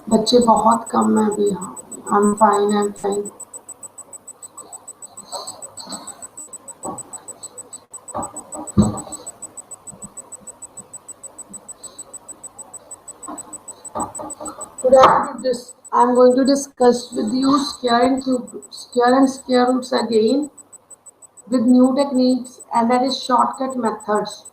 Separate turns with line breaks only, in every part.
बच्चे बहुत कम है अभी। हाँ, I am fine, I am fine. Today I'm going to discuss with you square and square roots again with new techniques, and that is shortcut methods.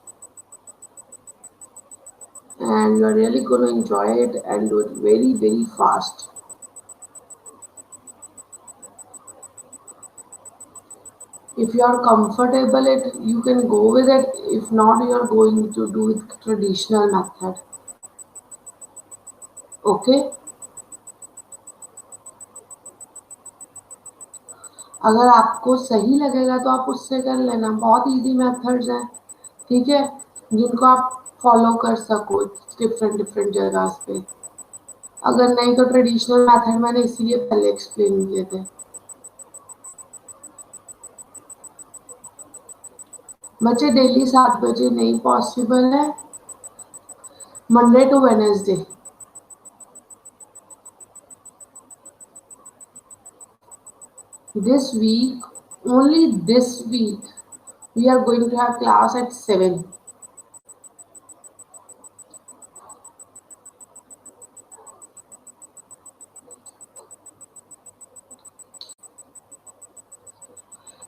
And you're really going to enjoy it and do it very, very fast. If you are comfortable it, you can go with it. If not, you are going to do it traditional method. Okay? अगर आपको सही लगेगा तो आप उससे कर लेना, बहुत इजी मेथड्स हैं, ठीक है, जिनको आप फॉलो कर सको डिफरेंट डिफरेंट जगह पे। अगर नहीं तो ट्रेडिशनल मेथड मैंने इसीलिए पहले एक्सप्लेन किए थे। बच्चे डेली 7 बजे नहीं पॉसिबल है, Monday to Wednesday. This week, only this week, we are going to have class at 7.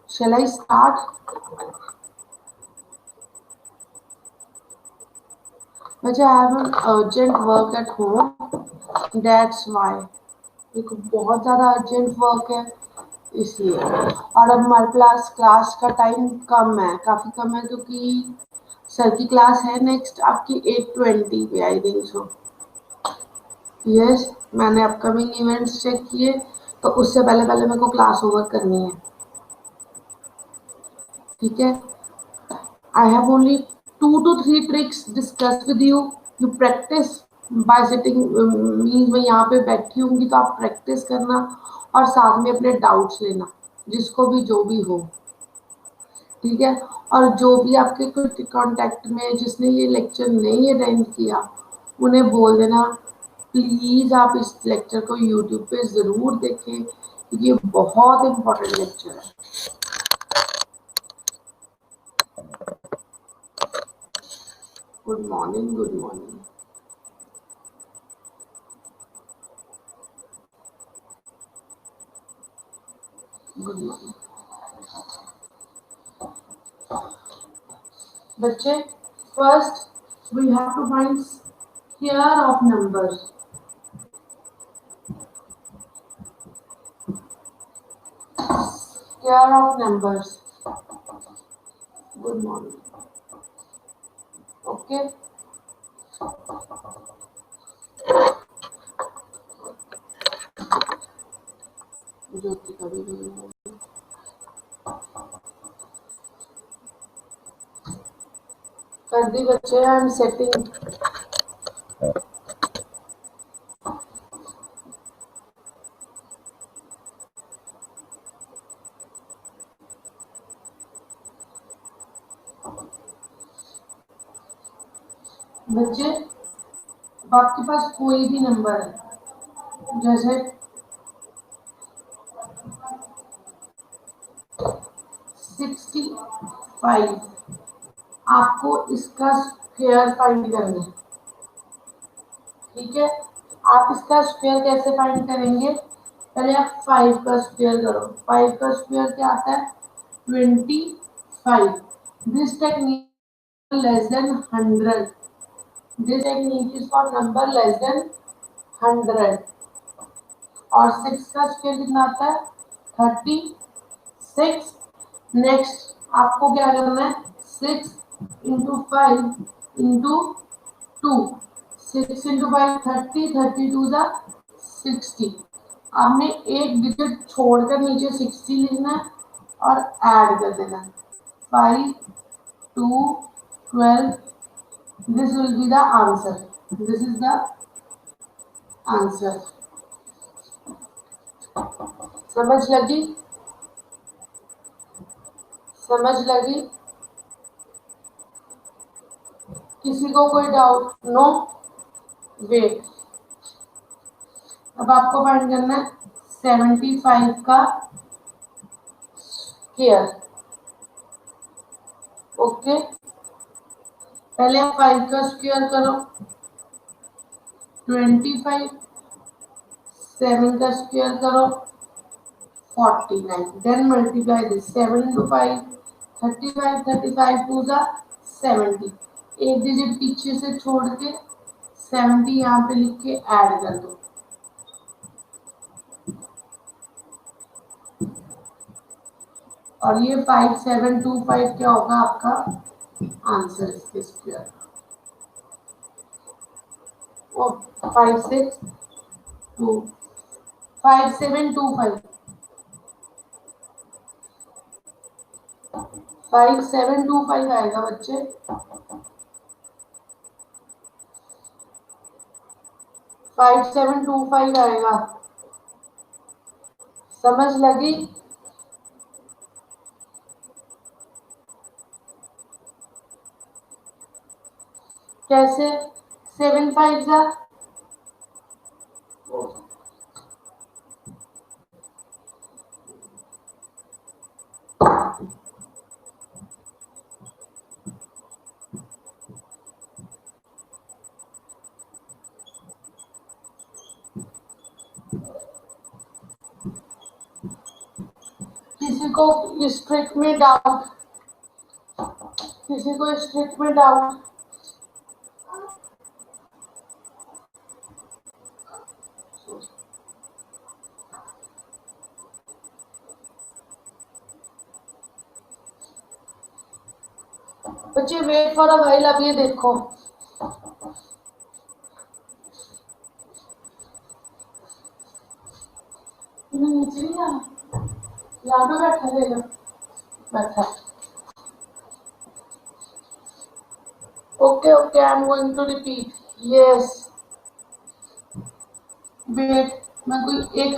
Shall I start? But I have an urgent work at home. That's why. देखो बहुत ज़्यादा urgent work है इसलिए। और अब हमारे पास class का time कम है, काफ़ी कम है, क्योंकि सर की क्लास है नेक्स्ट आपकी 8:20 पे, आई थिंक सो। यस, मैंने अपकमिंग इवेंट्स चेक किए, तो उससे पहले पहले मेरे को क्लास ओवर करनी है, ठीक है। I have only 2 to 3 tricks discussed with you. You practice by sitting, means मैं यहाँ पे बैठी होंगी तो आप प्रैक्टिस करना और साथ में अपने डाउट्स लेना, जिसको भी जो भी हो, ठीक है। और जो भी आपके कुछ कांटेक्ट में जिसने ये लेक्चर नहीं अटेंड किया, उन्हें बोल देना प्लीज़ आप इस लेक्चर को यूट्यूब पे ज़रूर देखें, क्योंकि ये बहुत इम्पोर्टेंट लेक्चर है। Good morning, good morning. Good morning बच्चे। First we have to find square of numbers. Square of numbers. Good morning. Okay, Jyoti कभी नहीं कर दी बच्चे। I am setting. बच्चे आपके पास कोई भी नंबर है, जैसे 65, आपको इसका स्क्वायर फाइंड करना है, ठीक है। आप इसका स्क्वायर कैसे फाइंड करेंगे? पहले आप 5 का स्क्वायर करो। 5 का स्क्वायर क्या आता है? 25। This technique less than 100। This technique is for number less than 100। और 6 का स्क्वायर कितना आता है? 36। नेक्स्ट आपको क्या करना है? 6 इंटू 5 इंटू 2। 6 इंटू 5 30, 32 जा 60। आपने एक डिजिट छोड़कर नीचे 60 लिखना है और ऐड कर देना। 5, 2, 12। This will be the answer. This is the answer. समझ लगी? समझ लगी? किसी को कोई डाउट? नो? वेट, अब आपको फाइंड करना है 75 का स्क्वायर। ओके, पहले आप 5 का स्क्वायर करो, 25, 7 का स्क्वायर करो 49, then multiply this 7 into 5 35, 35 two ज़ा 70, एक डिजिट पीछे से छोड़ के 70 यहाँ पे लिख के ऐड कर दो। और ये 5725 क्या होगा आपका आंसर इसके स्क्वायर। ओ 5725 5725 आएगा बच्चे। 5725 आएगा, समझ लगी? कैसे? 7 5 जा किसी को इस ट्रिक में डाउट, किसी को इस ट्रिक में डाउट? बच्चे वेट फॉर अ व्हाइल, अब ये देखो नीचे नहीं आना, यहाँ पे बैठा ले लो, बैठा। Okay okay, I am going to repeat. Yes, wait, मैं कोई एक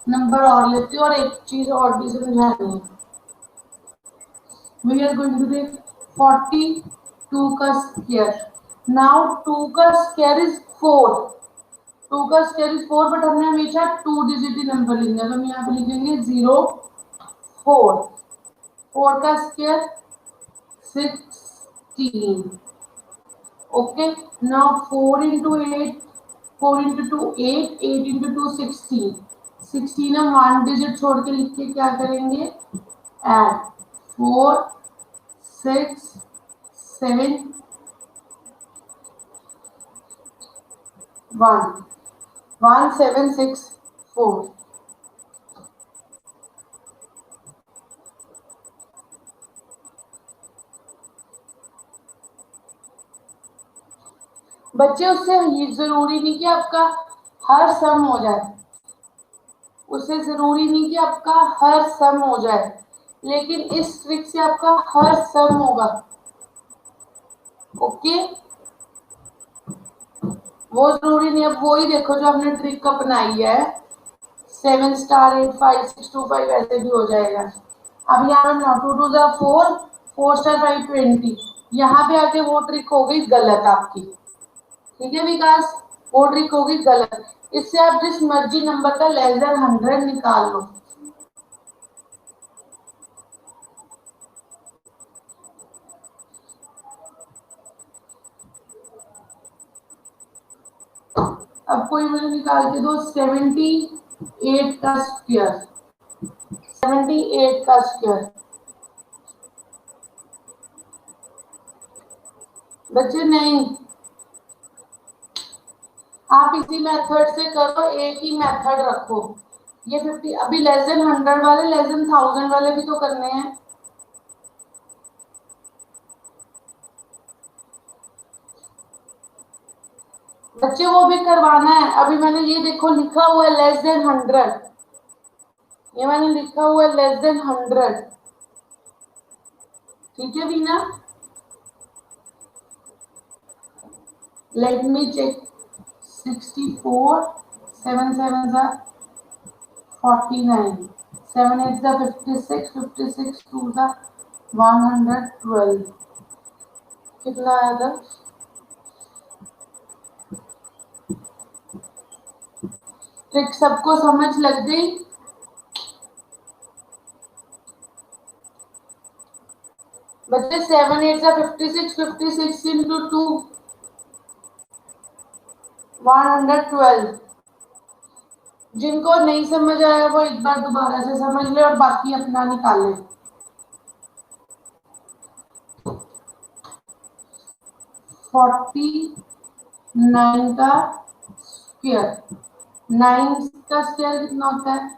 नंबर और लेती हूँ और एक चीज और भी समझानी है। We are going to take 42 का स्क्वायर। नाउ 2 का स्क्वायर इज 4, 2 का स्क्वायर इज 4, बट हमने हमेशा 2 डिजिट ही नंबर लेंगे। हम यहाँ पे लिखेंगे 0 4, 4 का square 16। Okay, now 4 into 8, 4 into 2 8, 8 into 2 16, 16 हम 1 डिजिट छोड़ के लिख के क्या करेंगे, ऐड 4 6 7 1 1 7 6 4। बच्चे उससे जरूरी नहीं कि आपका हर सम हो जाए, उससे जरूरी नहीं कि आपका हर सम हो जाए, लेकिन इस ट्रिक से आपका हर सम होगा। ओके, वो जरूरी नहीं, अब वो ही देखो जो हमने ट्रिक अपनाई है 7 स्टार 8 5 6 2 5, ऐसे भी हो जाएगा। अब यहाँ पे 2 2 जा 4, 4 स्टार 5 20, यहाँ पे आके वो ट्रिक हो गई गलत आपकी। ठीक है विकास, वो ट्रिक हो गई गलत। इससे आप जिस मर्जी नंबर का लेस देन 100 निकाल लो। अब कोई मुझे निकाल के दो 78 का स्क्वायर, 78 का स्क्वायर। बच्चे नहीं, आप इसी मेथड से करो, एक ही मेथड रखो। ये 50, अभी लेस देन 100 वाले, लेस देन 1000 वाले भी तो करने हैं। बच्चे वो भी करवाना है। अभी मैंने ये देखो लिखा हुआ है लेस देन 100, ये मैंने लिखा हुआ है लेस देन 100। ठीक है बीना, लेट मी चेक। 64 7 7 जा 49, 7 8 जा 56, 56 2 जा 112। कितना आया था? ट्रिक सबको समझ लग गई? बच्चे 7 8 जा 56, 56 इंटू 2 112। जिनको नहीं समझ आया वो एक बार दोबारा से समझ ले और बाकी अपना निकाल ले। 49 का स्क्वायर, 9 का स्क्वायर कितना होता है?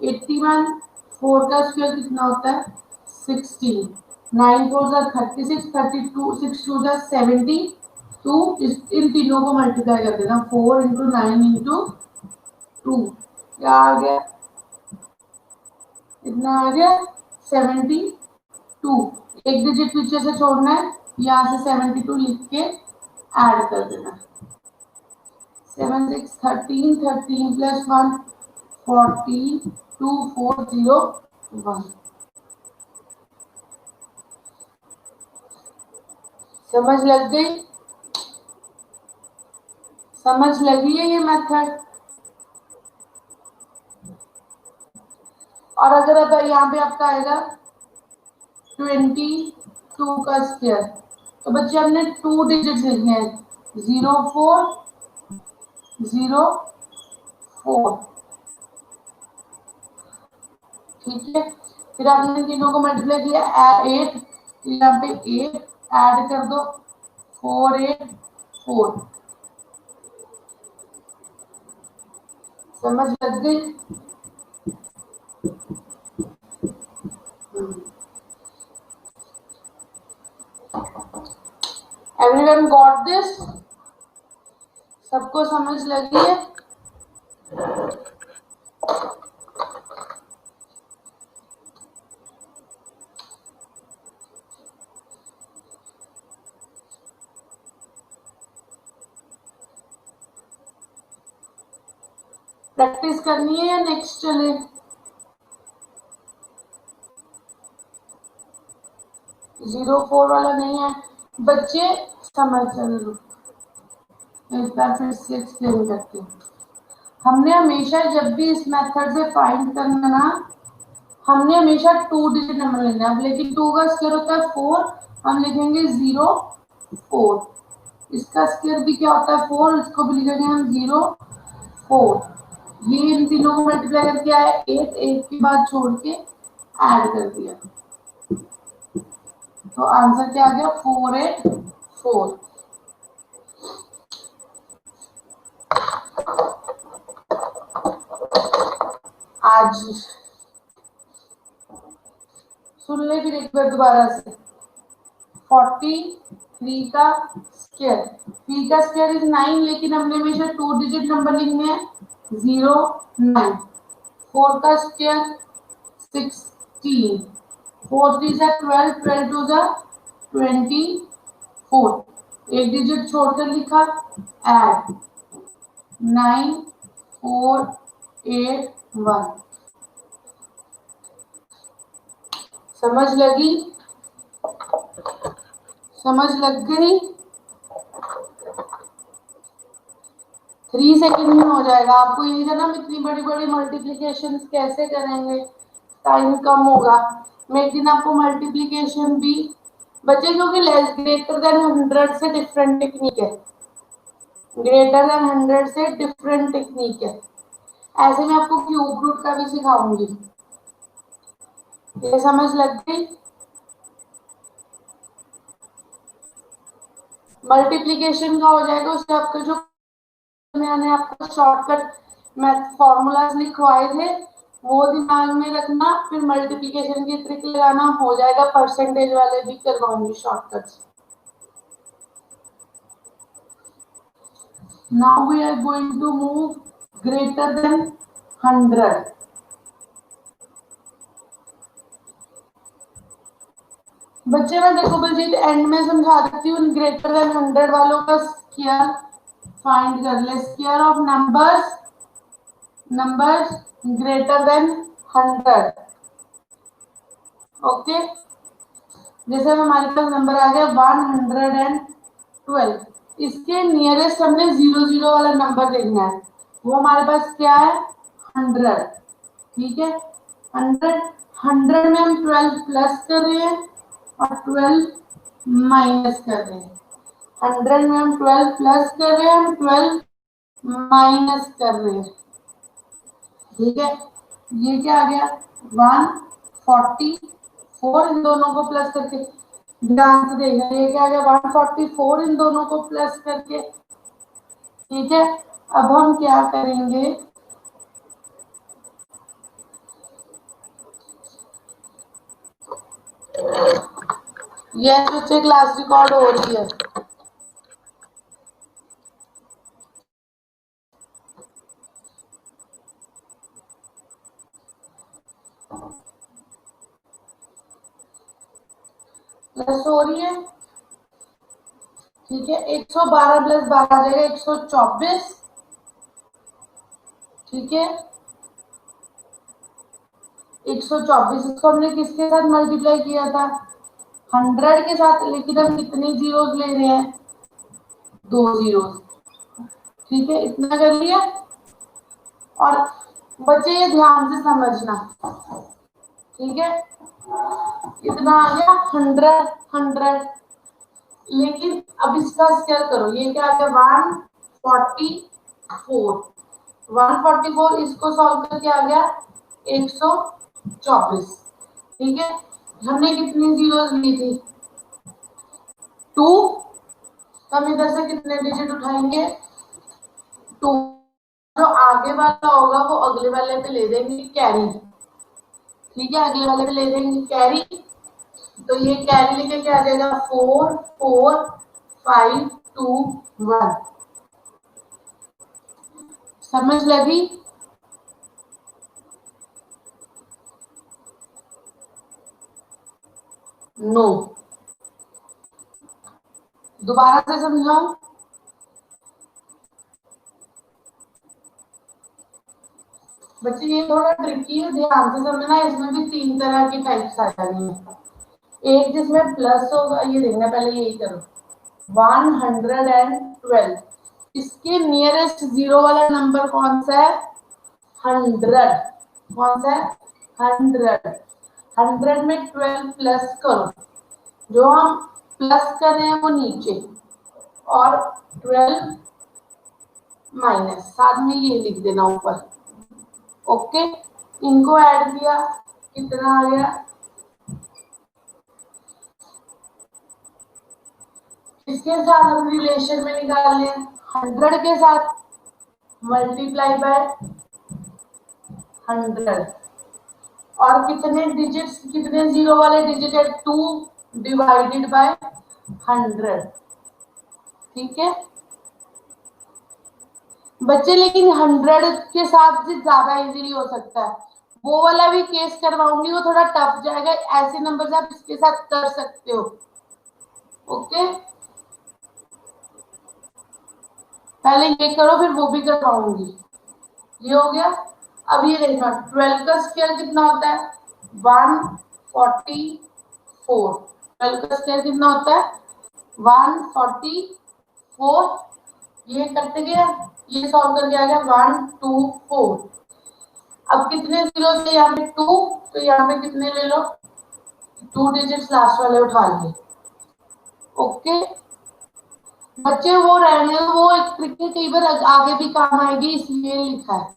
81। 4 का स्क्वायर कितना होता है? 16। 9 4 जा 36, 32, 6 2 जा 70। तो इन तीनों को मल्टीप्लाई कर देना, 4 इंटू 9 इंटू 2, क्या आ गया? इतना आ गया 72। एक डिजिट पीछे से छोड़ना है, यहाँ से 72 लिख के ऐड कर देना। 7 6 13, 13 प्लस 1 14, 2 4 0 1। समझ लग गई? समझ लगी है ये मेथड? और अगर अब यहाँ पे आपका आएगा 22 का स्क्वायर, तो बच्चे हमने 2 डिजिट लिखने हैं, 0 4 0 4। ठीक है, फिर आपने तीनों को मल्टीप्लाई किया 8, यहाँ पे 8 ऐड कर दो, 4 8 4। समझ लग गई? Everyone got this? सबको समझ लगी है? प्रैक्टिस करनी है या नेक्स्ट चले? जीरो 4 वाला नहीं है बच्चे, समझ चलो एक बार फिर से एक्सप्लेन करती हूँ। हमने हमेशा जब भी इस मेथड से फाइंड करना ना, हमने हमेशा 2 डिजिट नंबर लेना है। लेकिन 2 का स्क्वायर होता है 4, हम लिखेंगे 0 4। इसका स्क्वायर भी क्या होता है 4, इसको भी लिखेंगे हम 0 4। ये इन तीनों को मल्टीप्लाई करके आया 8, 8 के बाद छोड़ के ऐड कर दिया, तो आंसर क्या आ गया 484। आज सुन ले फिर एक बार दोबारा से। 43 का स्क्वायर, 3 का स्क्वायर इज 9, लेकिन हमने हमेशा 2 डिजिट नंबर लिखने हैं, 0 9। 4 का स्क्वायर 16, 4 3 जा 12, 12 2 जा 24। एक डिजिट छोड़कर लिखा ऐड 9 4 8 1। समझ लगी? समझ लग गई? 3 सेकंड में हो जाएगा। आपको यही था ना इतनी बड़ी बड़ी मल्टीप्लिकेशन कैसे करेंगे, टाइम कम होगा। मैं एक दिन आपको मल्टीप्लिकेशन भी बच्चे, क्योंकि लेस ग्रेटर देन 100 से डिफरेंट टेक्निक है, ग्रेटर देन 100 से डिफरेंट टेक्निक है। ऐसे में आपको क्यूब रूट का भी सिखाऊंगी। ये समझ लग गई? मल्टीप्लिकेशन का हो जाएगा, उससे आपका जो मैंने आपको शॉर्टकट मैथ फॉर्मूलाज लिखवाए थे वो दिमाग में रखना, फिर मल्टीप्लिकेशन की ट्रिक लगाना हो जाएगा। परसेंटेज वाले भी करवाऊंगी shortcuts. Now we are going to move greater than 100। बच्चे मैं देखो बलजीत एंड में समझा देती हूँ, ग्रेटर देन 100 वालों का स्क्वायर फाइंड कर ले। Square of numbers, numbers greater than 100। Okay, जैसे हमारे पास नंबर आ गया 112, इसके नियरेस्ट हमने 00 वाला नंबर देखना है। वो हमारे पास क्या है 100, ठीक है 100, 100 में हम 12 प्लस कर रहे हैं और 12 माइनस कर रहे हैं। 100 में हम 12 प्लस कर रहे हैं, हम 12 माइनस कर रहे हैं, ठीक है। ये क्या आ गया 144, इन दोनों को प्लस करके ध्यान से देखना, ये क्या आ गया 144 इन दोनों को प्लस करके, ठीक है। अब हम क्या करेंगे, ये बच्चे क्लास रिकॉर्ड हो रही है। प्लस हो रही है, ठीक है 112 प्लस 12 आ जाएगा 124, ठीक है 124। इसको हमने किसके साथ मल्टीप्लाई किया था 100 के साथ, लेकिन हम कितने जीरोस ले रहे हैं 2 जीरोस, ठीक है इतना कर लिया। और बच्चे ये ध्यान से समझना, ठीक है इतना आ गया 100, लेकिन अब इसका स्केल करो, ये क्या आ गया 144, 144 इसको सॉल्व करके आ गया 124, ठीक है। हमने कितनी जीरोस ली थी 2, हम इधर से कितने डिजिट उठाएंगे 2, जो आगे वाला होगा वो अगले वाले पे ले देंगे कैरी, ठीक है अगले वाले पे ले देंगे कैरी, तो ये कैरी लेके क्या आ जाएगा 4 4 5 2 1। समझ लगी, नो दोबारा से समझाऊं, बच्चे ये थोड़ा ट्रिकी है, ध्यान से समझना, इसमें भी 3 तरह की टाइप्स आ जानी है। एक जिसमें प्लस होगा, ये देखना पहले यही करो 112, इसके नियरेस्ट जीरो वाला नंबर कौन सा है 100, कौन सा है 100, 100 में 12 प्लस करो, जो हम प्लस कर रहे हैं वो नीचे, और 12 माइनस, साथ में ये लिख देना ऊपर, ओके। इनको ऐड किया कितना आ गया, इसके साथ हम रिलेशन में निकाल लें 100 के साथ मल्टीप्लाई बाय 100, और कितने डिजिट्स, कितने जीरो वाले डिजिट है 2 डिवाइडेड बाय 100, ठीक है बच्चे। लेकिन 100 के साथ से ज्यादा इजीली हो सकता है, वो वाला भी केस करवाऊंगी, वो थोड़ा टफ जाएगा, ऐसे नंबर आप इसके साथ कर सकते हो, ओके। पहले ये करो फिर वो भी करवाऊंगी, ये हो गया। अब ये देखना 12 का स्क्वायर कितना होता है 144, 12 का स्क्वायर कितना होता है 144, ये करते गया, ये सॉल्व करके आ गया 124। अब कितने जीरो थे यहाँ पे 2, तो यहाँ पे कितने ले लो 2 डिजिट्स लास्ट वाले उठा लिए, ओके। बच्चे वो रहने दो, वो एक ट्रिक है, कई बार आगे भी काम आएगी इसलिए लिखा है,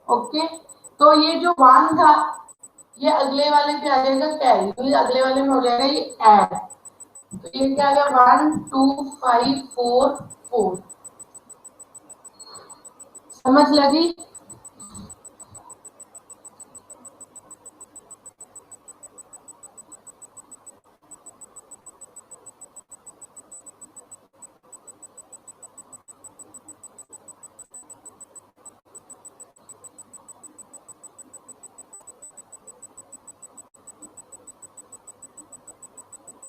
ओके। तो ये जो 1 था ये अगले वाले पे आ जाएगा कैरी, तो ये अगले वाले में हो जाएगा ये ऐड, तो ये क्या आ गया 12544, समझ लगी।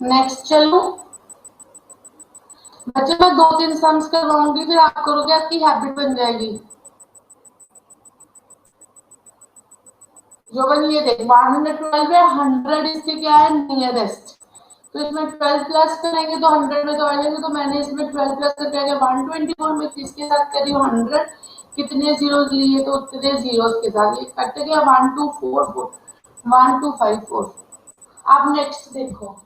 नेक्स्ट चलो बच्चे, मैं 2-3 सम्स करवाऊंगी, फिर आप करोगे, आपकी हैबिट बन जाएगी। जो बन ये देख 112 है, 100 इसके क्या है नियरेस्ट, तो इसमें 12 प्लस करेंगे तो 100 में तो आ जाएंगे, तो मैंने इसमें 12 प्लस करके आ गया 124 में, किसके साथ कर रही हूँ 100, कितने जीरोस लिए तो उतने जीरोस के साथ ये कट गया 1244 12544। अब नेक्स्ट देखो,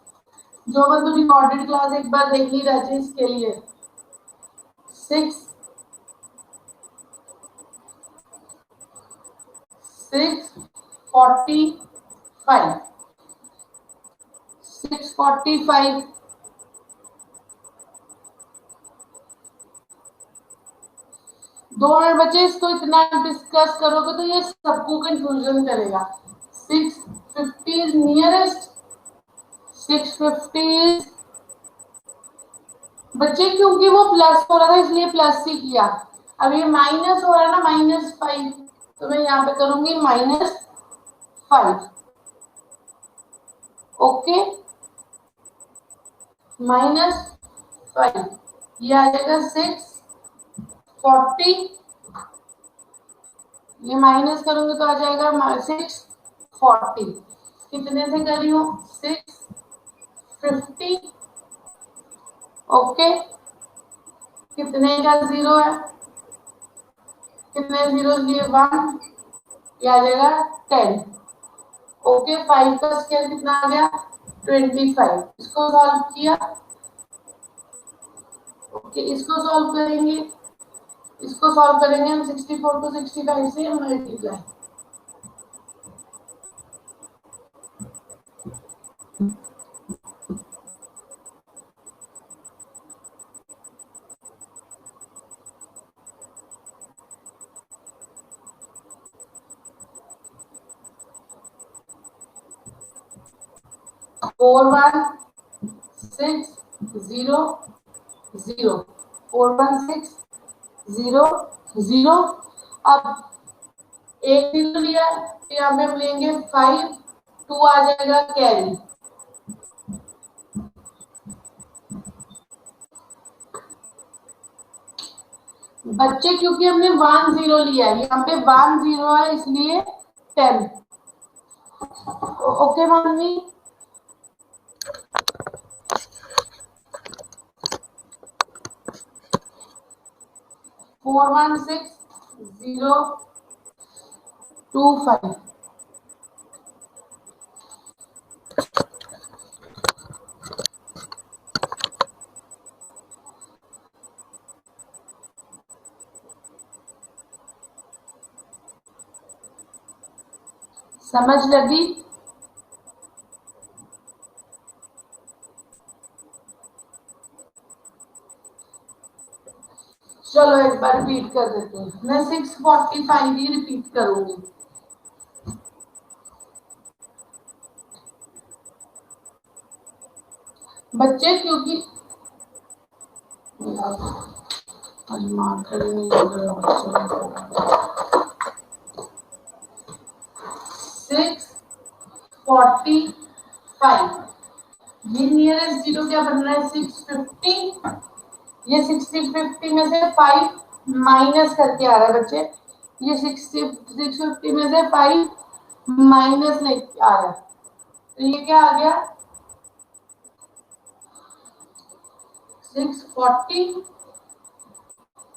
जो मैं तो रिकॉर्डेड क्लास एक बार देख ली रहती इसके लिए 645 2 मिनट बचे, इसको इतना डिस्कस करोगे तो ये सबको कंफ्यूजन करेगा। 650 इज नियरेस्ट, 650 बच्चे क्योंकि वो प्लस हो रहा था इसलिए प्लस ही किया। अब ये माइनस हो रहा है ना -5, तो मैं यहाँ पे करूंगी -5। ओके, -5 ये आ जाएगा 640, ये माइनस करूंगी तो आ जाएगा 640। कितने से कर रही हूँ 650। ओके, कितने का जीरो है, कितने जीरो लिए 1, ये आ जाएगा 10। ओके, 5 का स्क्वायर कितना आ गया 25। इसको सॉल्व किया। ओके, इसको सॉल्व करेंगे, इसको सॉल्व करेंगे हम 64 को 65 से multiply. Four one six zero zero 4160 अब एक जीरो लिया, यहाँ पे हम लेंगे 5, 2 आ जाएगा कैरी। बच्चे क्योंकि हमने 10 लिया है, यहाँ पे 10 है इसलिए 10। Okay mummy, 416025। समझ लगी? चलो एक बार रिपीट कर देते हैं, मैं 645 ही रिपीट करूंगी। बच्चे क्योंकि 645 ये नियरेस्ट जीरो क्या बन रहा है 650। ये 650 में से 5 माइनस करके आ रहा है बच्चे, ये 650 में से 5 माइनस लेके आ रहा है, तो ये क्या आ गया 640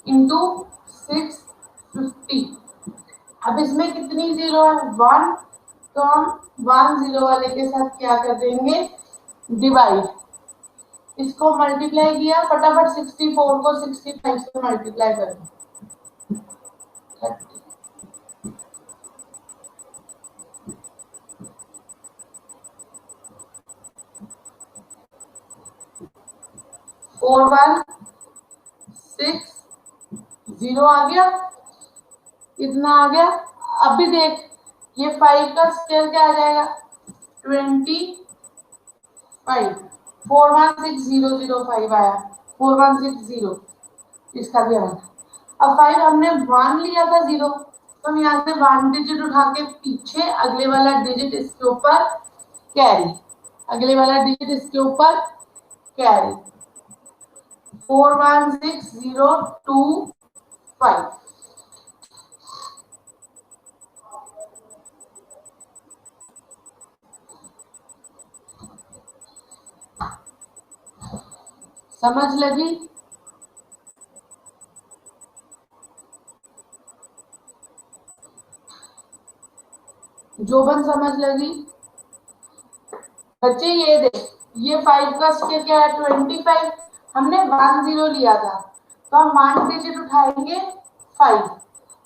इंटू 650। अब इसमें कितनी जीरो है 1, तो हम 1 जीरो वाले के साथ क्या कर देंगे डिवाइड। इसको मल्टीप्लाई किया, फटाफट 64 को 65 से मल्टीप्लाई कर दो 4160 आ गया, इतना आ गया। अब भी देख, ये 5 का स्क्वायर क्या आ जाएगा 25। 416005 आया, 4160 इसका भी आया। अब 5 हमने 1 लिया था जीरो, तो हम यहाँ से 1 डिजिट उठा के पीछे अगले वाला डिजिट इसके ऊपर कैरी, अगले वाला डिजिट इसके ऊपर कैरी 416025। समझ लगी? जोबन समझ लगी? बच्चे ये देख, ये 5 का स्क्वायर क्या है 25। हमने 10 लिया था तो हम 1 डिजिट उठाएंगे 5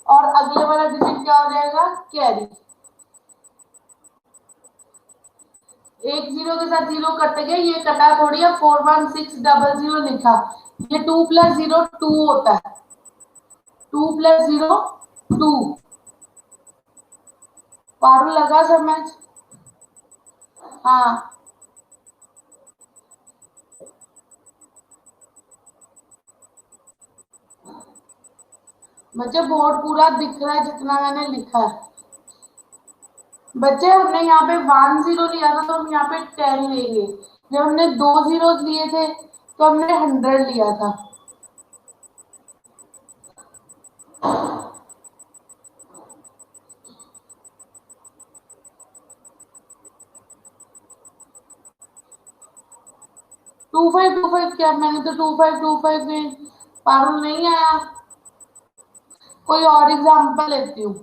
और अगले वाला डिजिट क्या हो जाएगा कैरी। एक जीरो के साथ जीरो कट गए, ये कटा थोड़ी है, 41600 लिखा। ये 2 + 0 2 होता है, 2 + 0 2। पारू लगा समझ? हाँ बच्चे बोर्ड पूरा दिख रहा है जितना मैंने लिखा है। बच्चे हमने यहाँ पे 10 लिया था तो हम यहाँ पे 10 लेंगे। जब हमने 2 zeros लिए थे तो हमने 100 लिया था। टू फाइव क्या, मैंने तो 2525 में पारुल नहीं आया। कोई और एग्जांपल लेती हूँ।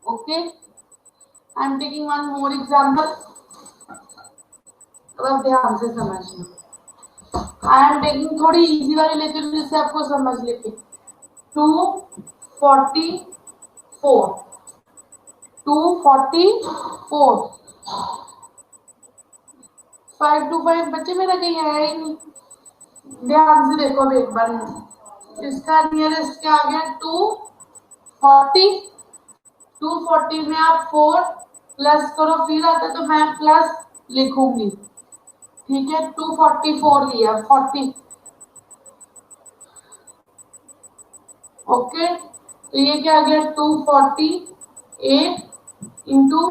Okay, I am taking one more example. अब ध्यान से समझना। आई एम टेकिंग थोड़ी इजी वाली लेती हूँ जिससे आपको समझ लेके। 244 244 525 बच्चे मेरा कहीं आया ही नहीं। ध्यान से देखो एक बार, इसका नियरेस्ट क्या आ गया 240। 240 में आप 4 प्लस करो फिर आता तो मैं प्लस लिखूंगी। ठीक है, 244 लिया 40। ओके, तो ये क्या आ गया 248 इंटू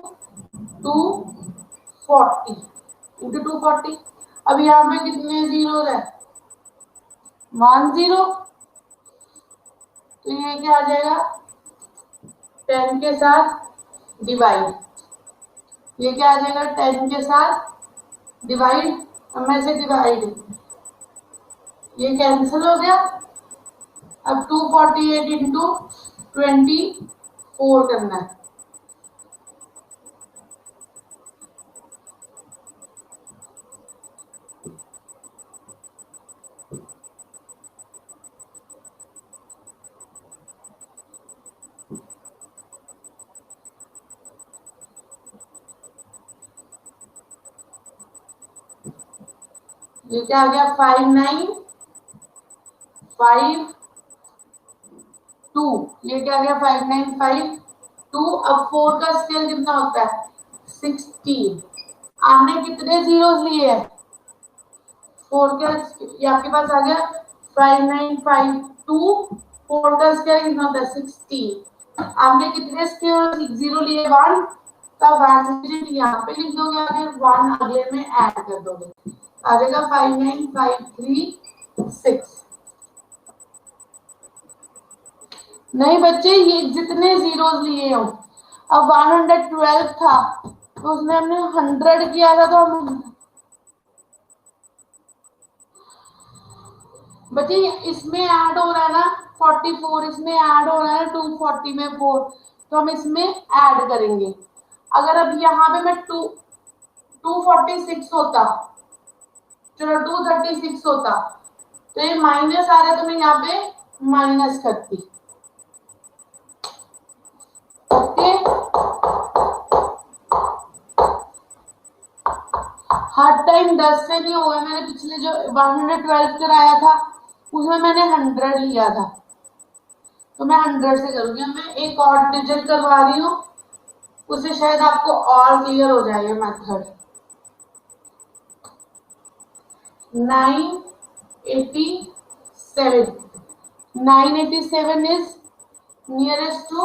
240। अब यहाँ पे कितने जीरो है 10। तो ये क्या आ जाएगा 10 के साथ डिवाइड। ये क्या आ जाएगा 10 के साथ डिवाइड। अब मैं से डिवाइड, ये कैंसिल हो गया। अब 248 इंटू 24 करना है। ये क्या आ गया 5952। ये क्या आ गया 5952। अब 4 का स्केल कितना होता है 16। आपने कितने जीरोस लिए हैं 4 का, ये आपके पास आ गया 5952। 4 का स्केल कितना होता है 16। आपने कितने स्केल जीरो लिए 1। तो 1 डिजिट यहाँ पे लिख दोगे, आगे 1 अगले में ऐड कर दोगे, आ जाएगा 59536। नहीं बच्चे, ये जितने जीरोस लिए हो, अब 112 था तो उसमें हमने 100 किया था तो हम बच्चे इसमें ऐड हो रहा है ना 44, इसमें ऐड हो रहा है 240 में 4, तो हम इसमें ऐड करेंगे। अगर अब यहाँ पे मैं 246 होता, चलो 236 होता, तो ये माइनस आ रहा है तो मैं यहाँ पे माइनस करती। ओके, हर टाइम 10 से नहीं होगा। मैंने पिछले जो 112 कराया था उसमें मैंने 100 लिया था, तो मैं 100 से करूंगी। मैं एक और डिजिट करवा रही हूँ, उससे शायद आपको और क्लियर हो जाएगा मेथड। 987। 987 is nearest to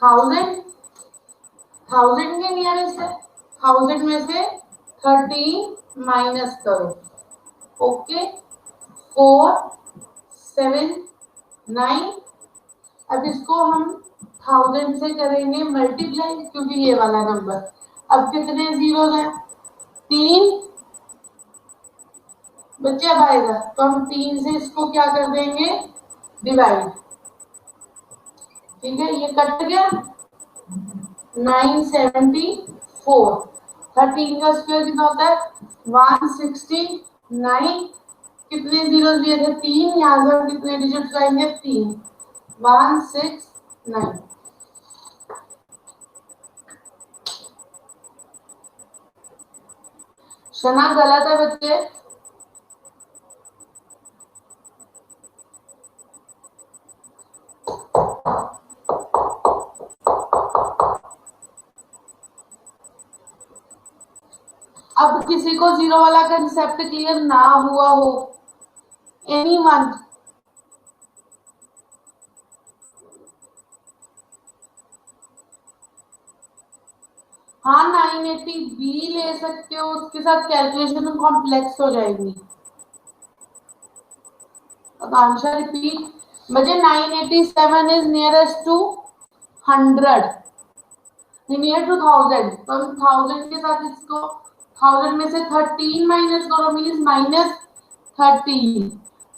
1000। 1000 के नियरेस्ट है। 1000 में से 13 माइनस करो। ओके, 479। अब इसको हम 1000 से करेंगे मल्टीप्लाई, क्योंकि ये वाला नंबर। अब कितने जीरो है? 3 बच्चे। अब आएगा तो हम 3 से इसको क्या कर देंगे? डिवाइड। ठीक है, ये कट गया। 974। 13 का स्क्वायर कितना होता है? 169। कितने जीरो दिए थे? 3। यहाँ से हम कितने डिजिट लाएंगे? 3। 169। शना गलत है बच्चे। अब किसी को जीरो वाला कंसेप्ट क्लियर ना हुआ हो? एनीवन? हाँ, 980 भी ले सकते हो, उसके साथ कैलकुलेशन कॉम्प्लेक्स हो जाएगी। आंसर रिपीट मुझे। 987 is nearest to 100, near to 1000। तो हम 1000 के साथ इसको 1000 में से 13 माइनस करो, मीन्स -13।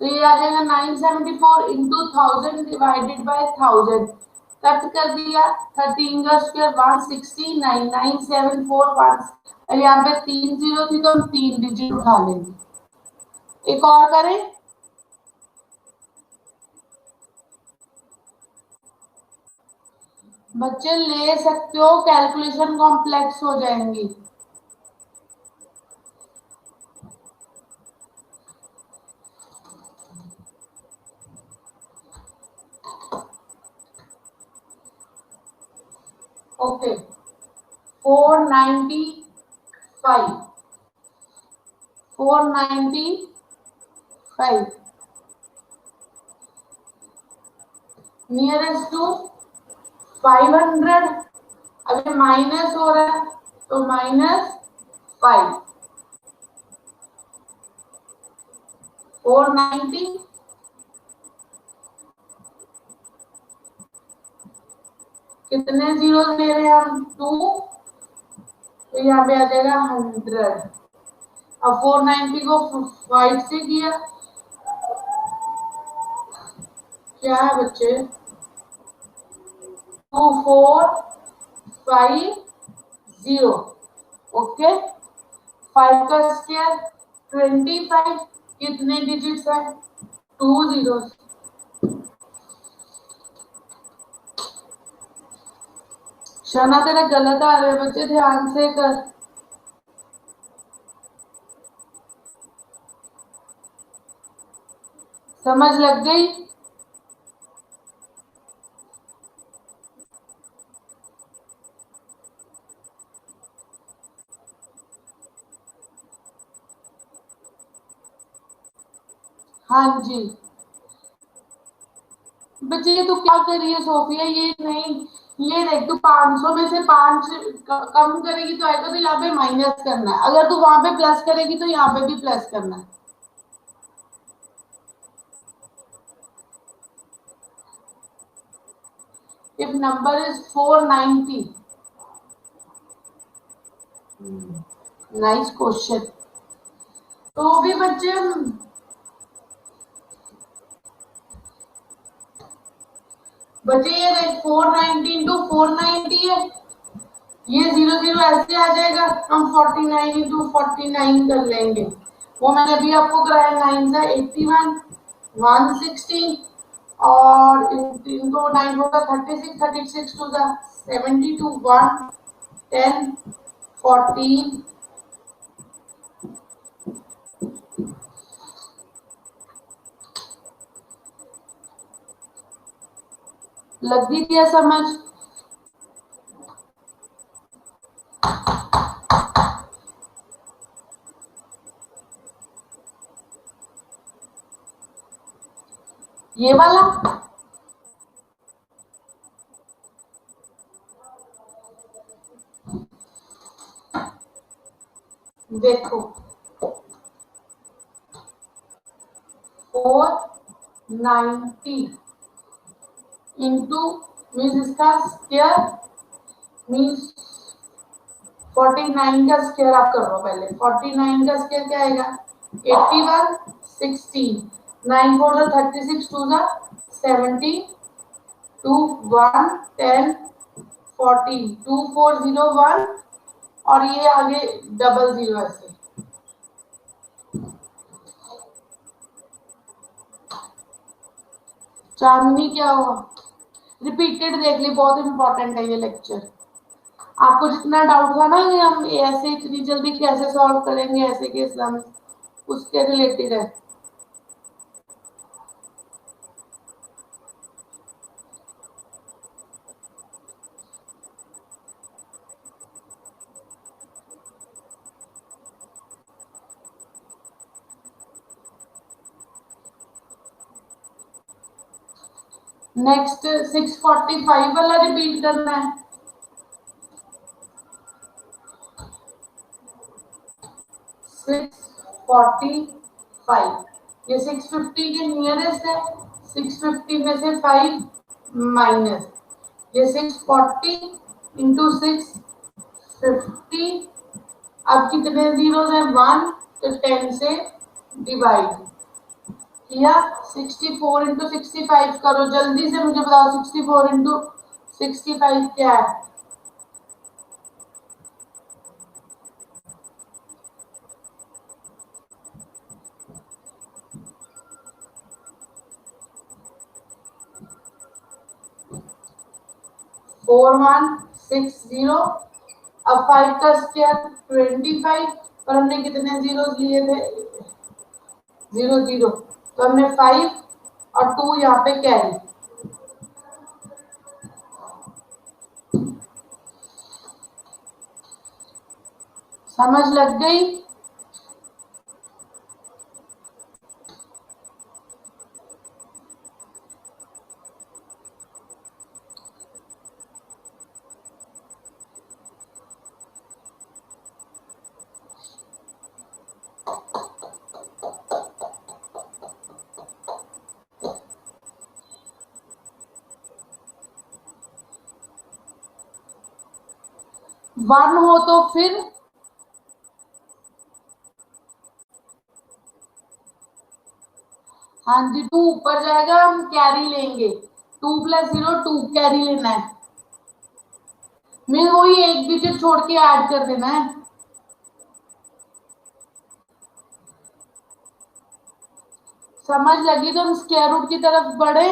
तो ये आ जाएगा 974 इंटू 1000 डिवाइडेड बाय 1000। कट कर दिया। 13 का स्क्वायर 160, 9974 1। और यहाँ पे 3 जीरो थी तो हम 3 डिजिट उठा लेंगे। एक और करें? बच्चे ले सकते हो, कैलकुलेशन कॉम्प्लेक्स हो जाएंगी। ओके, 495। 495 nearest to 500। अभी माइनस हो रहा है तो -5। 490 कितने जीरो ले रहे हैं हम? 2। तो यहाँ पे आ जाएगा 100। अब 490 को 5 से किया, क्या है बच्चे? 2450। ओके, 5 का स्क्वायर 25। कितने डिजिट्स है? 2 जीरो। शना तेरा गलत आ रहा है बच्चे, ध्यान से कर। समझ लग गई? हाँ जी बच्चे, ये तू क्या कर रही है सोफिया? ये नहीं, ये देख, तू 500 में से 5 कम करेगी तो आएगा, तो यहाँ पे माइनस करना है। अगर तू वहां पे प्लस करेगी तो यहाँ पे भी प्लस करना है। If number is 490। Nice question. तो भी बच्चे बच्चे ये देख, 490 इंटू 490 है। ये जीरो जीरो ऐसे आ जाएगा, हम 49 इंटू 49 कर लेंगे। वो मैंने अभी आपको कराया। 9 से 81, 116 और इनको 9 होगा 36, 36 टू 72, 1 10 14। लग भी दिया समझ? ये वाला देखो, 490 इंटू मीन्स इसका स्क्वायर मीन्स 49 का स्क्वायर आप कर लो पहले। 49 का स्क्वायर क्या आएगा? 81 16 9 4 जा 36 2 जा 70 2 1 10 14 2 4 0 1 और ये आगे डबल जीरो ऐसे। चांदनी क्या हुआ? रिपीटेड देख ली, बहुत इंपॉर्टेंट है ये लेक्चर। आपको जितना डाउट था ना कि हम ऐसे इतनी जल्दी कैसे सॉल्व करेंगे ऐसे के सम, उसके रिलेटेड है। नेक्स्ट 645 वाला रिपीट करना है। 645 ये 650 के नियरेस्ट है। 650 में से 5 माइनस ये 640 इंटू 650। अब कितने जीरो है? 1 तो 10 से डिवाइड किया। 64 इंटू 65 करो जल्दी से, मुझे बताओ 64 इंटू 65 क्या है? 4160। अब 5 का स्क्वायर 25 और हमने कितने जीरो लिए थे? 0 0 तो हमने 5 और 2 यहाँ पे कैरी। समझ लग गई? वन हो तो फिर हाँ जी 2 ऊपर जाएगा, हम कैरी लेंगे। 2 + 0 2 कैरी लेना है। मैं वही एक डिजिट छोड़ के ऐड कर देना है। समझ लगी तो हम स्क्वायर रूट की तरफ बढ़े।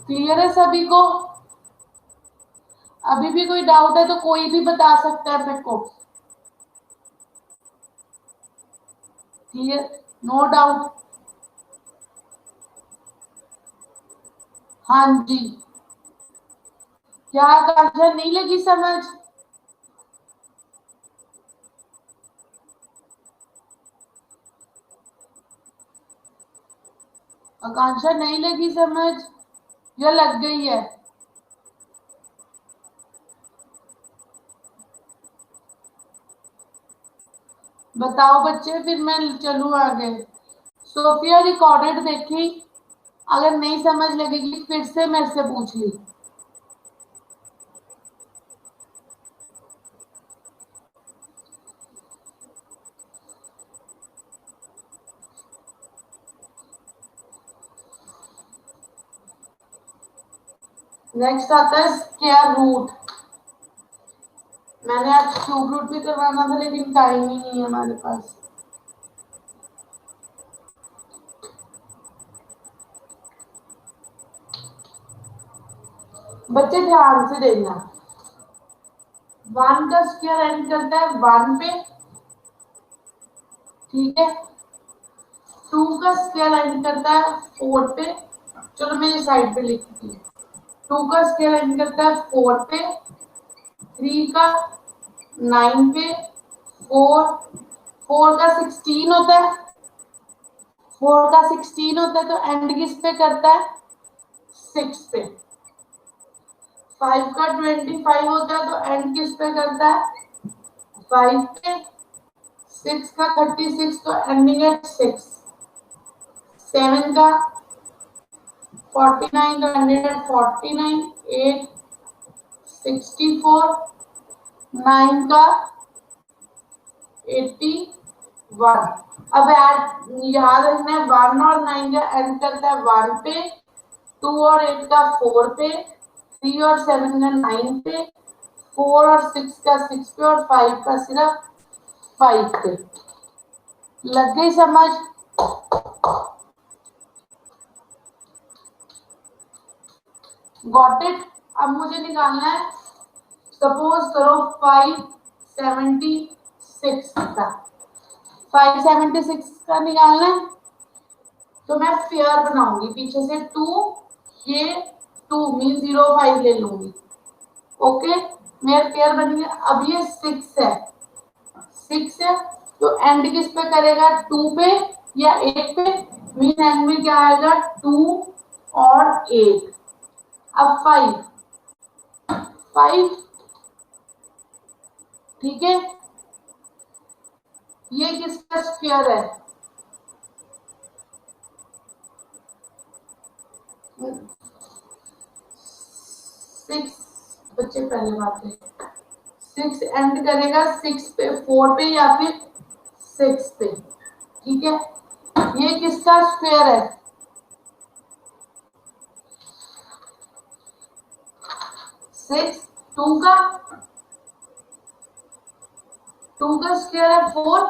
क्लियर है सभी को? अभी भी कोई डाउट है तो कोई भी बता सकता है मेरे को। क्लियर? No doubt? हाँ जी। क्या आकांक्षा नहीं लगी समझ? आकांक्षा नहीं लगी समझ या लग गई है? बताओ बच्चे, फिर मैं चलूं आगे। सोफिया रिकॉर्डेड देखी, अगर नहीं समझ लगेगी फिर से मेरे से पूछ ली। नेक्स्ट आता है स्क्वायर रूट। मैंने आज क्यूब रूट भी करवाना था लेकिन टाइम ही नहीं है हमारे पास। बच्चे ध्यान से देखना, 1 का स्क्वायर एंड करता है 1 पे, ठीक है? 2 का स्क्वायर एंड करता है 4 पे, चलो मैं ये साइड पे लिखती हूँ। 2 का स्क्वायर एंड करता है 4 पे, 3 का 9 पे, 4 का 16 होता है, 4 का 16 होता है, तो एंड किस पे करता है 6 पे। 5 का 25 होता है, तो एंड किस पे करता है 5 पे। 6 का 36, तो एंडिंग एट 6। 7 का 49, तो एंडिंग एट 49। 8 64। 9 का 81। अब याद रखना है 1 और 9 का एंड करता है 1 पे, 2 और 8 का 4 पे, 3 और 7 का 9 पे, 4 और 6 का 6 पे, और 5 का सिर्फ 5 पे। लग गई समझ? Got it? अब मुझे निकालना है, सपोज करो 576 का, 576 का निकालना है, तो मैं पेयर बनाऊंगी पीछे से 2, ये 2 मीन 05 ले लूंगी। ओके, मेरा पेयर बन गया। अब ये 6 है, 6 है, तो एंड किस पे करेगा 2 पे या 8 पे, मीन एंड में क्या आएगा 2 और 8। अब 5, ठीक है, ये किसका स्क्वायर है 6। बच्चे पहले बात है 6 एंड करेगा 6 पे, 4 पे या फिर 6 पे, ठीक है। ये किसका स्क्वायर है 6। 2 का, 2 का स्क्वायर है 4।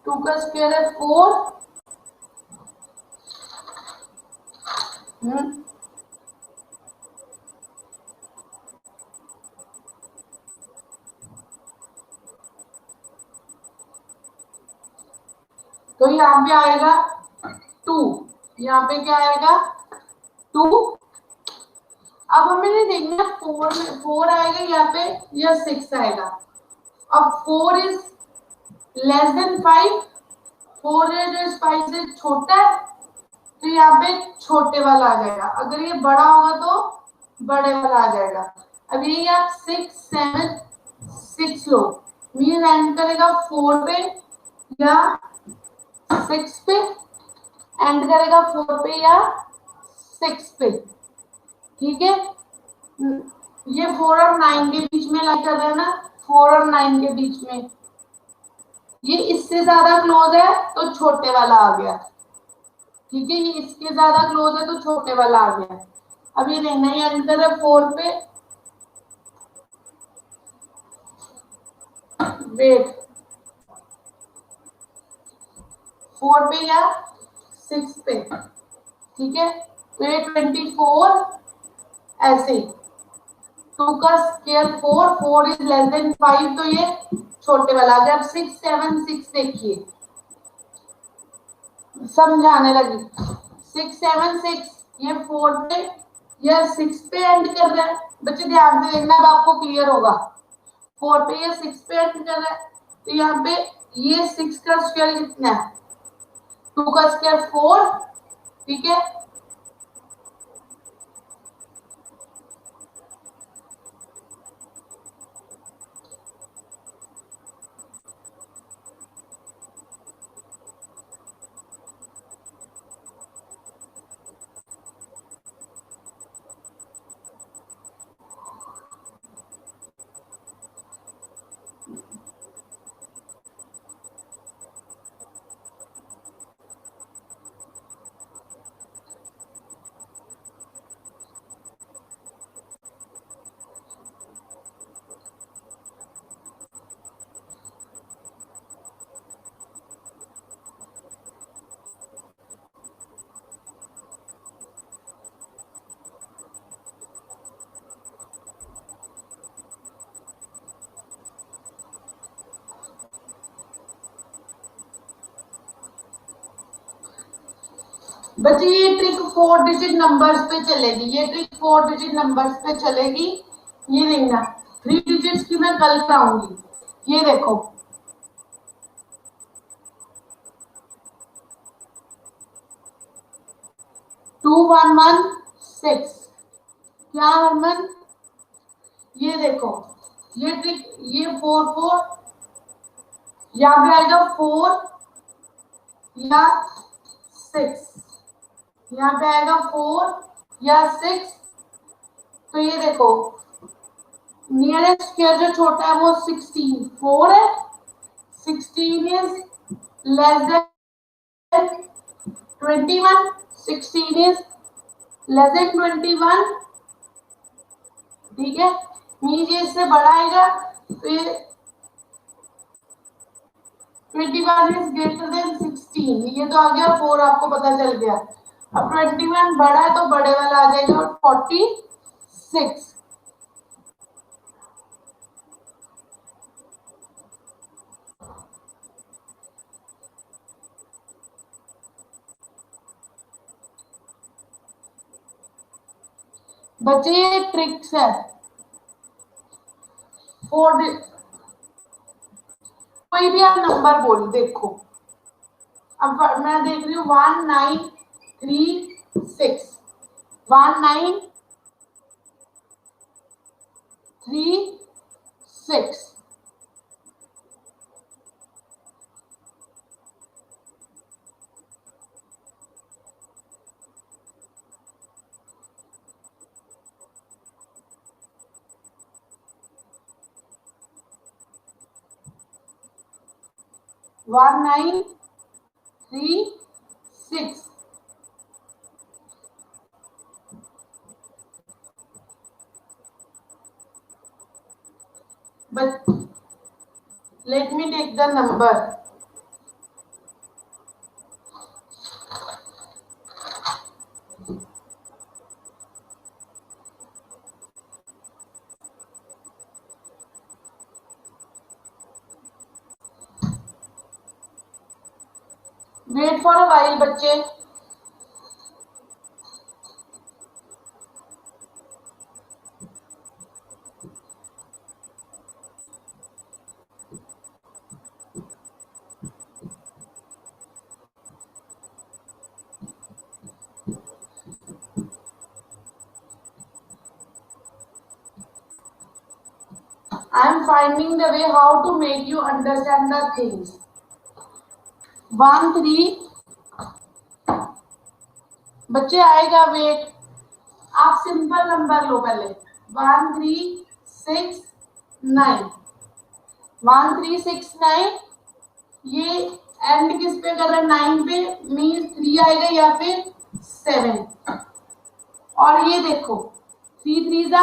2 का स्क्वायर है 4। तो यहाँ पे आएगा 2, यहाँ पे क्या आएगा 2। अब हमें नहीं देखना 4 आएगा यहाँ पे या 6 आएगा। अब 4 इज लेस देन 5, 4 इज 5 से छोटा है, तो यहाँ पे छोटे वाला आ जाएगा। अगर ये बड़ा होगा तो बड़े वाला आ जाएगा। अब ये आप 6 7 6 लो, मीन एंड करेगा 4 पे या 6 पे, एंड करेगा 4 पे या 6 पे, ठीक है। ये 4 और 9 के बीच में लाई कर रहा है ना, 4 और 9 के बीच में, ये इससे ज्यादा क्लोज है तो छोटे वाला आ गया, ठीक है। ये इसके ज्यादा क्लोज है तो छोटे वाला आ गया। अब ये देखना, ये एंटर है 4 पे, वेट 4 पे या 6 पे, ठीक है। तो ये 24 ऐसे, 2 का स्क्वायर 4, 4 इज लेस देन 5, तो ये छोटे वाला आ गया। अब 6 7 6 देखिए, समझाने लगी। 6 7 6, ये 4 पे या 6 पे एंड कर रहा है। बच्चे ध्यान से देखना, अब आपको क्लियर होगा। 4 पे या 6 पे एंड कर रहा है, तो यहाँ पे ये 6 का स्क्वायर कितना है 2 का स्क्वायर 4, ठीक है। बच्चे ये ट्रिक 4 डिजिट नंबर्स पे चलेगी, ये ट्रिक 4 डिजिट नंबर्स पे चलेगी। ये देखना 3 डिजिट्स की मैं कल कराऊंगी। ये देखो 2116। क्या हरमन, ये देखो ये ट्रिक, ये 4 4 यहाँ पे आएगा 4 या 6, यहाँ पे आएगा 4 या 6। तो ये देखो नियरेस्ट स्क्वायर जो छोटा है वो 16 4 है, 16 is less than 21, 16 is less than 21। ठीक है, मीन ये इससे बड़ा आएगा तो ये 21 इज ग्रेटर देन 16। ये तो आ गया 4, आपको पता चल गया। अब 21 बड़ा है तो बड़े वाला आ जाएगा 46। बच्चे ये ट्रिक्स है। 4 कोई भी आप नंबर बोल देखो। अब मैं देख रही हूँ 1936, 1936। One nine three six. But let me take the number. Wait for a while बच्चे। I am finding the way how to make you understand the things. 13 बच्चे आएगा, वेट। आप सिंपल नंबर लो पहले। 1369, 1369। ये एंड किस पे कर रहे हैं? 9 पे, मीन 3 आएगा या फिर 7। और ये देखो 3 3 जा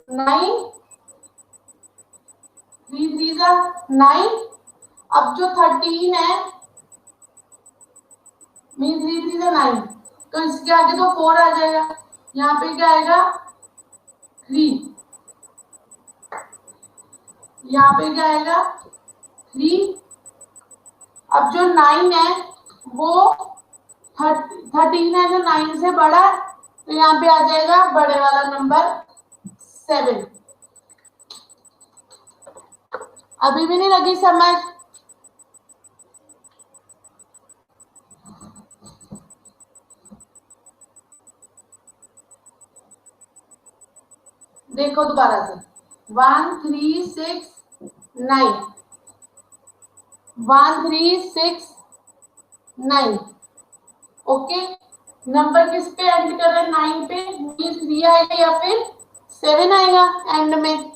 9, 3 3 जा 9। अब जो 13 है मीन 3 3 जा 9, तो इसके आगे तो 4 आ जाएगा। यहाँ पे क्या आएगा? 3। यहाँ पे क्या आएगा? 3। अब जो 9 है वो 13 है, जो 9 से बड़ा है, तो यहाँ पे आ जाएगा बड़े वाला नंबर 7। अभी भी नहीं लगी समझ? देखो दोबारा से 1369, 1369। ओके, नंबर किस पे एंड कर रहे हैं? 9 पे, मीन 3 आएगा या फिर 7 आएगा एंड में।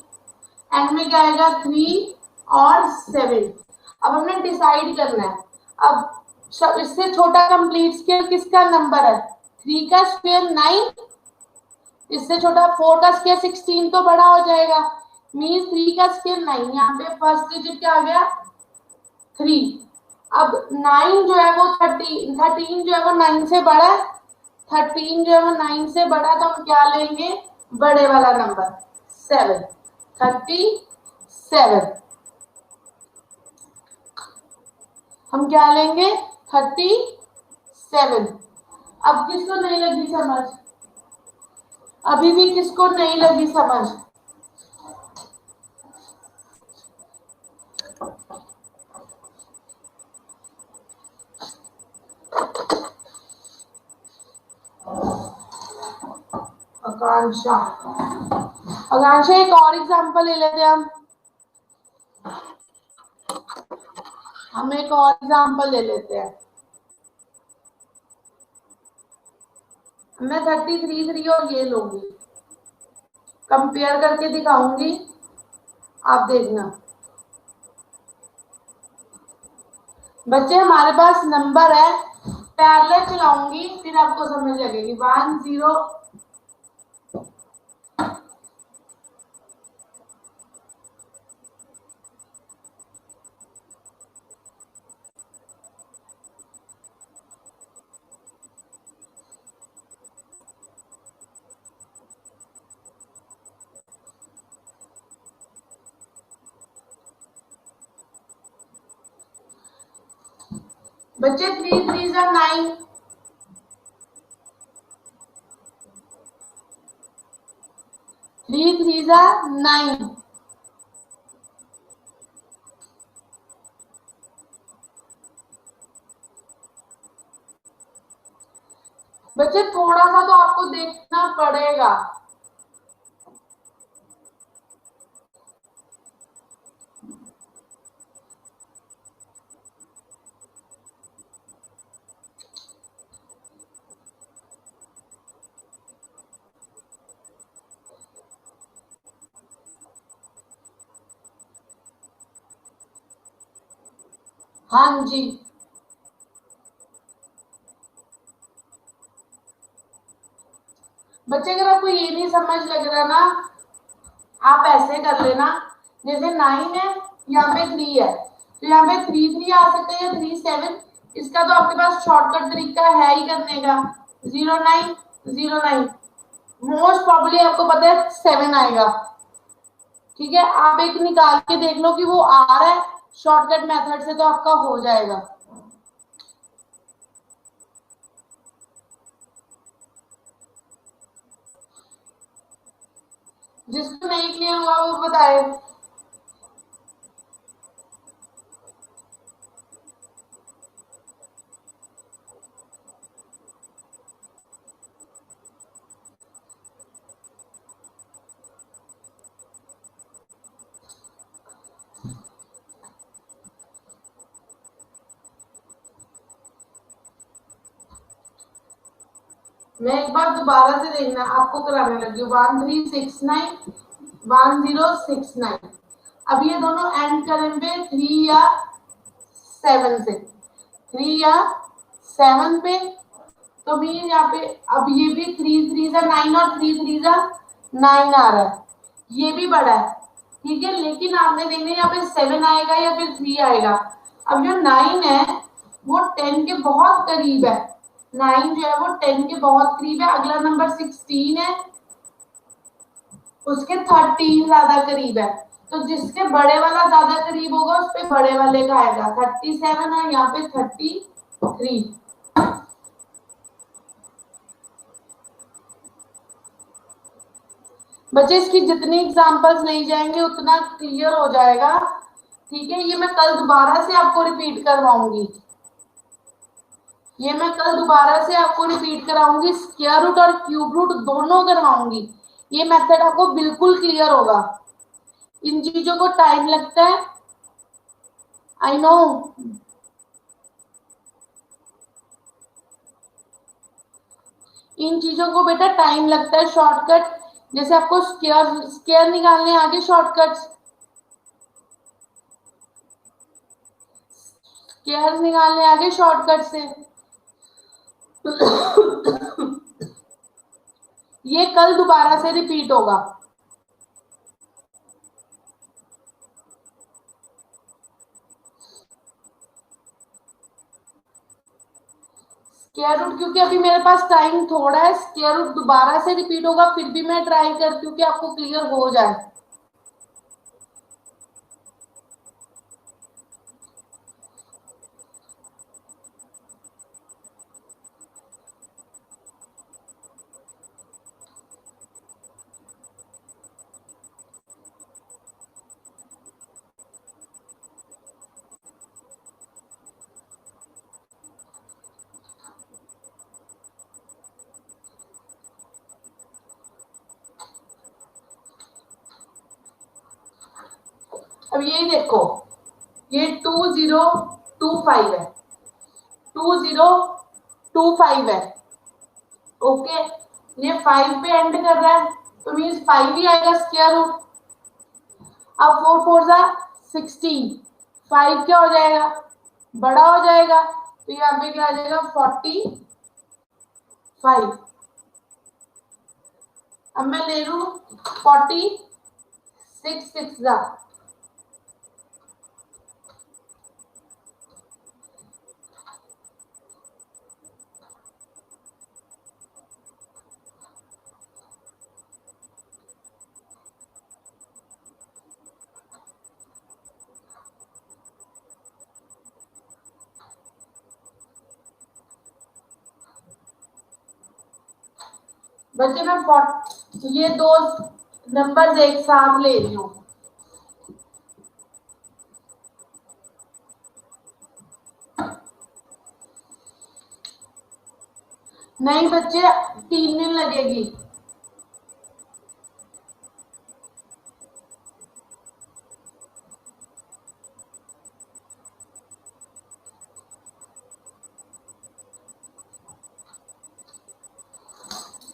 एंड में क्या आएगा? 3 और 7। अब हमने डिसाइड करना है। अब इससे छोटा कंप्लीट स्क्वायर किसका नंबर है? 3 का स्क्वायर 9, इससे छोटा 4 का स्क्वायर 16, तो बड़ा हो जाएगा। मीन 3 का स्क्वायर 9। यहाँ पे फर्स्ट डिजिट क्या आ गया? 3। अब 9 जो है वो 13 जो है वो 9 से बड़ा है। 13 जो है वो 9 से बड़ा, तो हम क्या लेंगे? बड़े वाला नंबर 7, 37। हम क्या लेंगे? 37। अब किसको नहीं लगी समझ? अभी भी किसको नहीं लगी समझ? आकांक्षा, आकांक्षा एक और एग्जांपल ले लेते हैं हम एक और एग्जांपल ले लेते हैं। मैं 33 और ये लूंगी, कंपेयर करके दिखाऊंगी, आप देखना। बच्चे हमारे पास नंबर है, पैरेलल चलाऊंगी फिर आपको समझ लगेगी। 1 0 बच्चे 3 3 9, 3 3 9। बच्चे थोड़ा सा तो आपको देखना पड़ेगा। हाँ जी, बच्चे अगर आपको ये नहीं समझ लग रहा ना, आप ऐसे कर लेना, जैसे 9 है, यहाँ पे 3 है, तो यहाँ पे 3 3 आ सकते हैं, 3 7। इसका तो आपके पास शॉर्टकट तरीका है ही करने का, 0 9 0 9। मोस्ट प्रॉब्ली आपको पता है 7 आएगा। ठीक है, आप एक निकाल के देख लो कि वो आ रहा है शॉर्टकट मेथड से, तो आपका हो जाएगा। जिसको नहीं क्लियर हुआ वो बताए। मैं एक बार दोबारा से देखना, आपको कराने लगी हूँ। 1369 1069। अब ये दोनों एंड करेंगे 3 या 7 से, 3 या 7 पे, तो भी यहाँ पे अब ये भी 3 3 9 और 3 3 9 आ रहा है, ये भी बड़ा है। ठीक है, लेकिन आपने देखना यहाँ पे 7 आएगा या फिर 3 आएगा। अब जो 9 है वो 10 के बहुत करीब है, 9 जो है वो 10 के बहुत करीब है। अगला नंबर 16 है, उसके 13 ज्यादा करीब है, तो जिसके बड़े वाला ज्यादा करीब होगा उस पे बड़े वाले का आएगा 37 और यहाँ पे 33। बच्चे इसकी जितनी एग्जांपल्स नहीं जाएंगे उतना क्लियर हो जाएगा। ठीक है, ये मैं कल दोबारा से आपको रिपीट करवाऊंगी, ये मैं कल दोबारा से आपको रिपीट कराऊंगी, स्क्वायर रूट और क्यूब रूट दोनों करवाऊंगी। ये मेथड आपको बिल्कुल क्लियर होगा। इन चीजों को टाइम लगता है, आई नो, इन चीजों को बेटा टाइम लगता है। शॉर्टकट जैसे आपको स्क्वायर स्क्वायर निकालने आगे शॉर्टकट्स, स्क्वायर निकालने आगे शॉर्टकट से। ये कल दोबारा से रिपीट होगा। स्क्वायर रूट क्योंकि अभी मेरे पास टाइम थोड़ा है, स्क्वायर रूट दोबारा से रिपीट होगा, फिर भी मैं ट्राई करती हूँ कि आपको क्लियर हो जाए। अब यही देखो, ये 2025 है, 2025 है। ओके, ये 5 पे एंड कर रहा है, तो मीन्स 5 ही आएगा स्क्वायर रूट। अब 4 4 जा 16, 5 क्या हो जाएगा, बड़ा हो जाएगा, तो यहाँ पे क्या आ जाएगा 45। अब मैं ले लू 46 6 जा, बच्चे मैं ये दो नंबर एक साथ ले रही हूँ। नहीं बच्चे, 3 दिन लगेगी।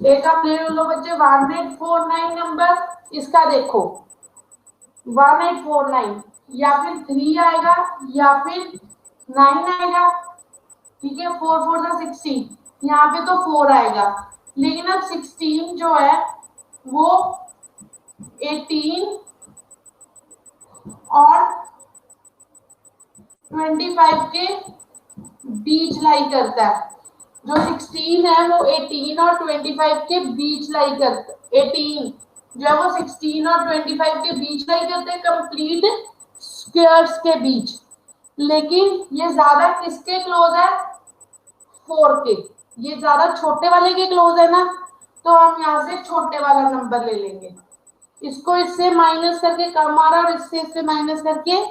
एक आप ले लो बच्चे 1849 नंबर, इसका देखो 1849 या फिर 3 आएगा या फिर 9 आएगा, ठीक है। 4 4 जा 16, यहाँ पे तो 4 आएगा, लेकिन अब 16 जो है वो 18 और 25 के बीच लाई करता है। जो 16 है वो 18 और 25 के बीच लाई करता है। 18 जो है वो 16 और 25 के बीच लाई करते हैं, कंप्लीट स्क्वायर्स के बीच। लेकिन ये ज्यादा किसके क्लोज है, 4 के। ये ज्यादा छोटे वाले के क्लोज है ना, तो हम यहाँ से छोटे वाला नंबर ले लेंगे। इसको इससे माइनस करके कम आ रहा है और इससे माइनस करके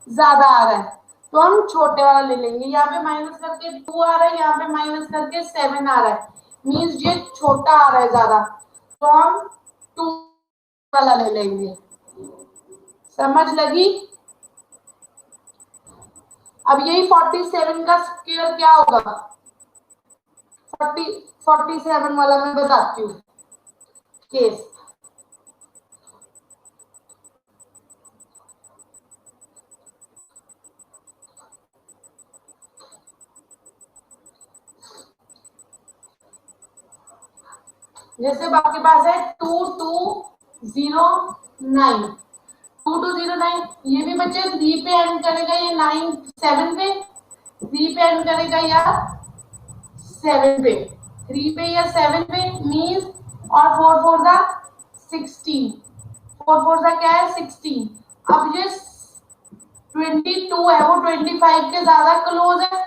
ज्यादा आ रहा है, तो हम छोटे वाला ले लेंगे। यहाँ पे माइनस करके 2 आ रहा है, यहाँ पे माइनस करके 7 आ रहा है, मीन्स ये छोटा आ रहा है ज्यादा, तो हम 2 वाला ले लेंगे। समझ लगी। अब यही 47 का स्क्वायर क्या होगा, 47 वाला मैं बताती हूँ केस। जैसे आपके पास है 2209, 2209, ये भी बच्चे 3 पे एंड करेगा, ये 9 7 पे 3 पे एंड करेगा या 7 पे, 3 पे या 7 पे मीन्स, और 4 4 जा 16, 4 4 जा क्या है 16। अब ये 22 है वो 25 के ज्यादा क्लोज है,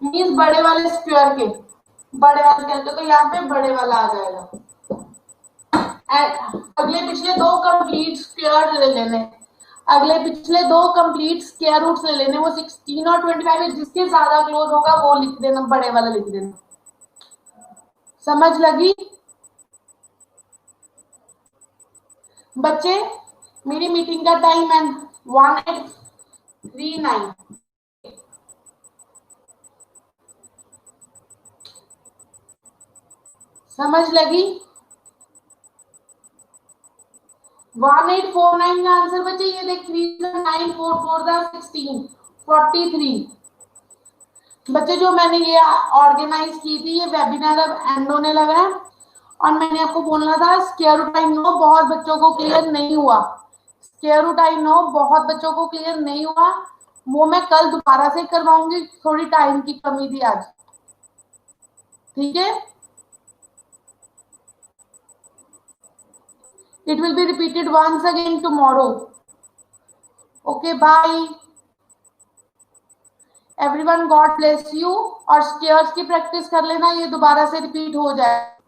मीन्स बड़े वाले स्क्वायर के, बड़े वाले कहते तो यहाँ पे बड़े वाला आ जाएगा। अगले पिछले दो कंप्लीट स्क्वायर ले लेने, अगले पिछले दो कंप्लीट स्क्वायर रूट्स ले लेने, वो 16 और 25 जिसके ज्यादा क्लोज होगा वो लिख देना, बड़े वाला लिख देना। समझ लगी बच्चे। मेरी मीटिंग का टाइम है 1839। समझ लगी। 1849 का आंसर बच्चे ये देख 3 9 4 4 16 43। बच्चे जो मैंने ये ऑर्गेनाइज की थी, ये वेबिनार अब एंड होने लगा है, और मैंने आपको बोलना था स्क्वायर रूट आई नो बहुत बच्चों को क्लियर नहीं हुआ, स्क्वायर रूट आई नो बहुत बच्चों को क्लियर नहीं हुआ, वो मैं कल दोबारा से करवाऊंगी, थोड़ी टाइम की कमी थी आज, ठीक है। It will be repeated once again tomorrow. Okay, bye. Everyone, God bless you. और स्टेयर्स की प्रैक्टिस कर लेना, ये दोबारा से रिपीट हो जाए।